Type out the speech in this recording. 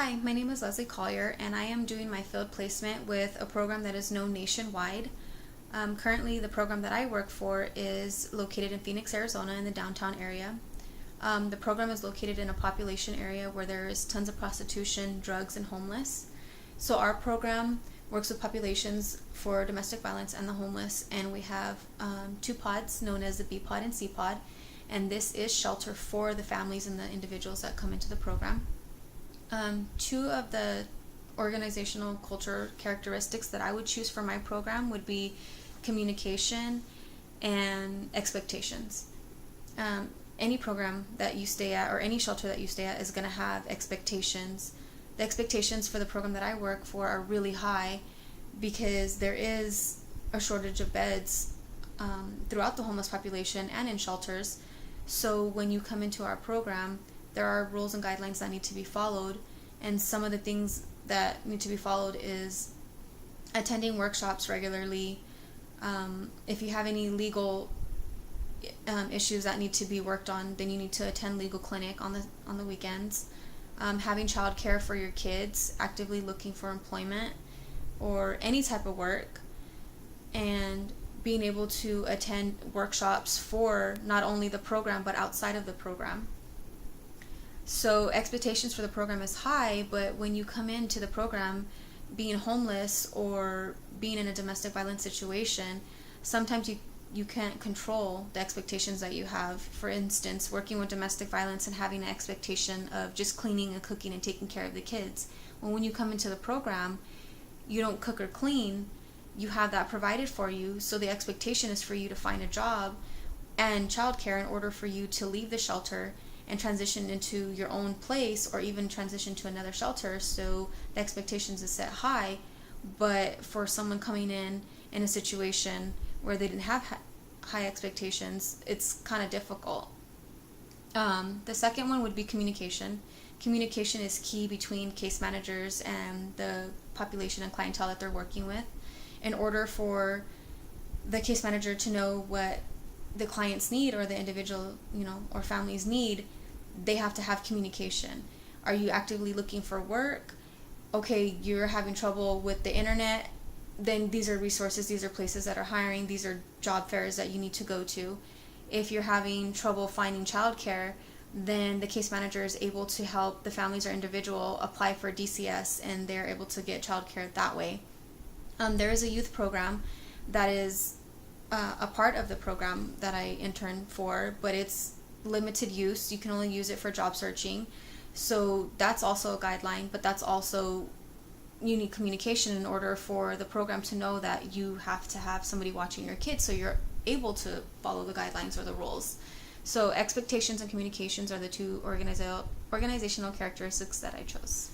Hi, my name is Leslie Collier, and I am doing my field placement with a program that is known nationwide. Currently, the program that I work for is located in Phoenix, Arizona, in the downtown area. The program is located in a population area where there is tons of prostitution, drugs, and homeless. So our program works with populations for domestic violence and the homeless, and we have two pods known as the B pod and C pod, and this is shelter for the families and the individuals that come into the program. Two of the organizational culture characteristics that I would choose for my program would be communication and expectations. Any program that you stay at or any shelter that you stay at is going to have expectations. The expectations for the program that I work for are really high because there is a shortage of beds throughout the homeless population and in shelters. So when you come into our program, there are rules and guidelines that need to be followed, and some of the things that need to be followed is attending workshops regularly. If you have any legal issues that need to be worked on, then you need to attend legal clinic on the weekends. Having childcare for your kids, actively looking for employment or any type of work, and being able to attend workshops for not only the program but outside of the program. So expectations for the program is high, but when you come into the program being homeless or being in a domestic violence situation, sometimes you can't control the expectations that you have. For instance, working with domestic violence and having an expectation of just cleaning and cooking and taking care of the kids. Well, when you come into the program, you don't cook or clean. You have that provided for you, so the expectation is for you to find a job and childcare in order for you to leave the shelter and transition into your own place or even transition to another shelter. So the expectations is set high, but for someone coming in a situation where they didn't have high expectations, it's kind of difficult. The second one would be communication. Communication is key between case managers and the population and clientele that they're working with. In order for the case manager to know what the clients need or the individual, or families need, they have to have communication. Are you actively looking for work? Okay, you're having trouble with the internet, then these are resources, these are places that are hiring, these are job fairs that you need to go to. If you're having trouble finding childcare, then the case manager is able to help the families or individual apply for DCS, and they're able to get childcare that way. There is a youth program that is a part of the program that I intern for, but it's limited use. You can only use it for job searching. So that's also a guideline, but that's also, you need communication in order for the program to know that you have to have somebody watching your kids so you're able to follow the guidelines or the rules. So expectations and communications are the two organizational characteristics that I chose.